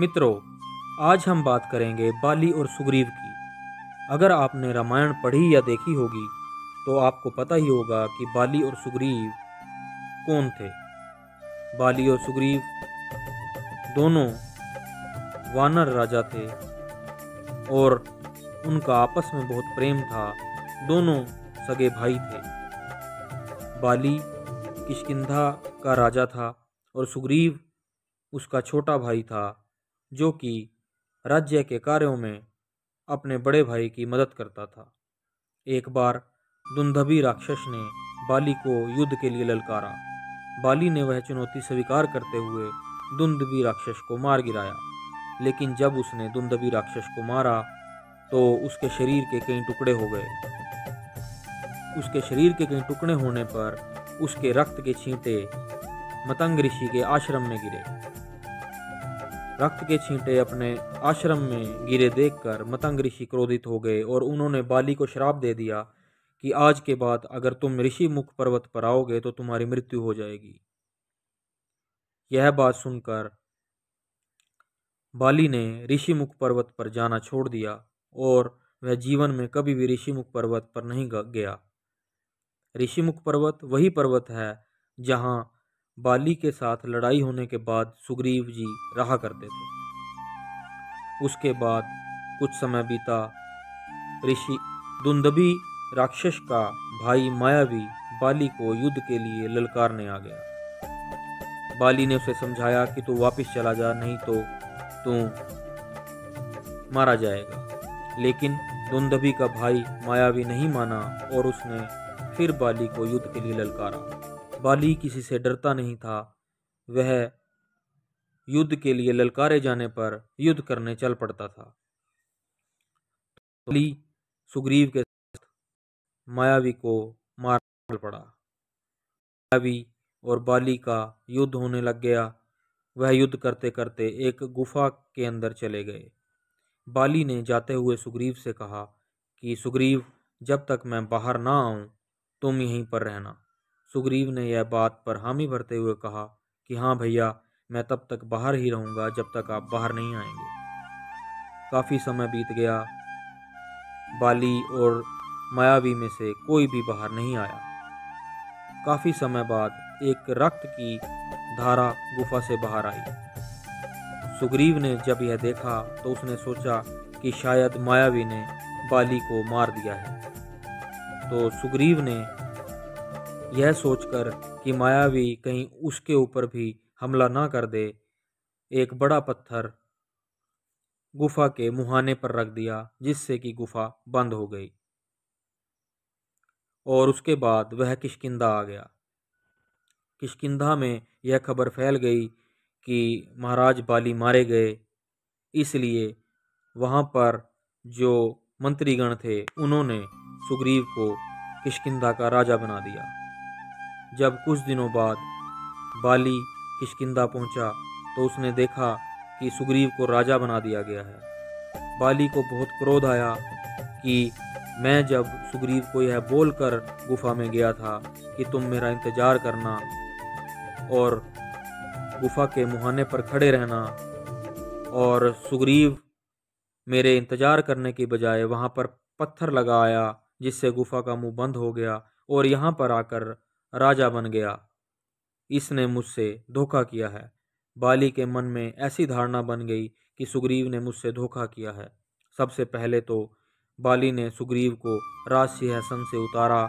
मित्रों, आज हम बात करेंगे बाली और सुग्रीव की। अगर आपने रामायण पढ़ी या देखी होगी तो आपको पता ही होगा कि बाली और सुग्रीव कौन थे। बाली और सुग्रीव दोनों वानर राजा थे और उनका आपस में बहुत प्रेम था। दोनों सगे भाई थे। बाली किष्किंधा का राजा था और सुग्रीव उसका छोटा भाई था, जो कि राज्य के कार्यों में अपने बड़े भाई की मदद करता था। एक बार दुंदभी राक्षस ने बाली को युद्ध के लिए ललकारा। बाली ने वह चुनौती स्वीकार करते हुए दुंदभी राक्षस को मार गिराया। लेकिन जब उसने दुंदभी राक्षस को मारा तो उसके शरीर के कई टुकड़े हो गए। उसके शरीर के कई टुकड़े होने पर उसके रक्त के छींटे मतंग ऋषि के आश्रम में गिरे। रक्त के छींटे अपने आश्रम में गिरे देखकर मतंग ऋषि क्रोधित हो गए और उन्होंने बाली को श्राप दे दिया कि आज के बाद अगर तुम ऋषि मुख पर्वत पर आओगे तो तुम्हारी मृत्यु हो जाएगी। यह बात सुनकर बाली ने ऋषि मुख पर्वत पर जाना छोड़ दिया और वह जीवन में कभी भी ऋषि मुख पर्वत पर नहीं गया। ऋषि मुख पर्वत वही पर्वत है जहां बाली के साथ लड़ाई होने के बाद सुग्रीव जी रहा करते थे। उसके बाद कुछ समय बीता। ऋषि दुंदभी राक्षस का भाई मायावी बाली को युद्ध के लिए ललकारने आ गया। बाली ने उसे समझाया कि तू वापस चला जा, नहीं तो तू मारा जाएगा। लेकिन दुंदभी का भाई मायावी नहीं माना और उसने फिर बाली को युद्ध के लिए ललकारा। बाली किसी से डरता नहीं था। वह युद्ध के लिए ललकारे जाने पर युद्ध करने चल पड़ता था। बाली सुग्रीव के साथ मायावी को मार पड़ा। मायावी और बाली का युद्ध होने लग गया। वह युद्ध करते करते एक गुफा के अंदर चले गए। बाली ने जाते हुए सुग्रीव से कहा कि सुग्रीव, जब तक मैं बाहर ना आऊं तुम यहीं पर रहना। सुग्रीव ने यह बात पर हामी भरते हुए कहा कि हाँ भैया, मैं तब तक बाहर ही रहूंगा जब तक आप बाहर नहीं आएंगे। काफी समय बीत गया। बाली और मायावी में से कोई भी बाहर नहीं आया। काफी समय बाद एक रक्त की धारा गुफा से बाहर आई। सुग्रीव ने जब यह देखा तो उसने सोचा कि शायद मायावी ने बाली को मार दिया है। तो सुग्रीव ने यह सोचकर कि मायावी कहीं उसके ऊपर भी हमला ना कर दे, एक बड़ा पत्थर गुफा के मुहाने पर रख दिया, जिससे कि गुफा बंद हो गई। और उसके बाद वह किष्किंधा आ गया। किष्किंधा में यह खबर फैल गई कि महाराज बाली मारे गए। इसलिए वहां पर जो मंत्रीगण थे उन्होंने सुग्रीव को किष्किंधा का राजा बना दिया। जब कुछ दिनों बाद बाली किष्किंधा पहुंचा तो उसने देखा कि सुग्रीव को राजा बना दिया गया है। बाली को बहुत क्रोध आया कि मैं जब सुग्रीव को यह बोलकर गुफा में गया था कि तुम मेरा इंतजार करना और गुफा के मुहाने पर खड़े रहना, और सुग्रीव मेरे इंतजार करने की बजाय वहां पर पत्थर लगाया जिससे गुफा का मुंह बंद हो गया और यहाँ पर आकर राजा बन गया। इसने मुझसे धोखा किया है। बाली के मन में ऐसी धारणा बन गई कि सुग्रीव ने मुझसे धोखा किया है। सबसे पहले तो बाली ने सुग्रीव को राजसिंहासन से उतारा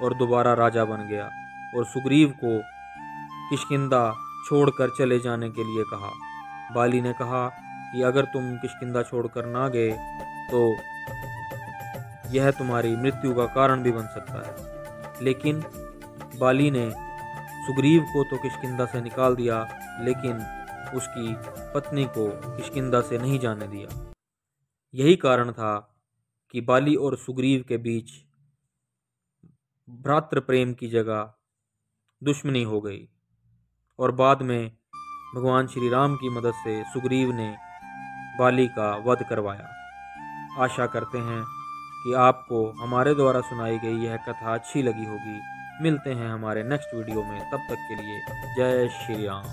और दोबारा राजा बन गया और सुग्रीव को किष्किंधा छोड़कर चले जाने के लिए कहा। बाली ने कहा कि अगर तुम किष्किंधा छोड़कर ना गए तो यह तुम्हारी मृत्यु का कारण भी बन सकता है। लेकिन बाली ने सुग्रीव को तो किष्किंधा से निकाल दिया, लेकिन उसकी पत्नी को किष्किंधा से नहीं जाने दिया। यही कारण था कि बाली और सुग्रीव के बीच भ्रातृ प्रेम की जगह दुश्मनी हो गई और बाद में भगवान श्री राम की मदद से सुग्रीव ने बाली का वध करवाया। आशा करते हैं कि आपको हमारे द्वारा सुनाई गई यह कथा अच्छी लगी होगी। मिलते हैं हमारे नेक्स्ट वीडियो में, तब तक के लिए जय श्री राम।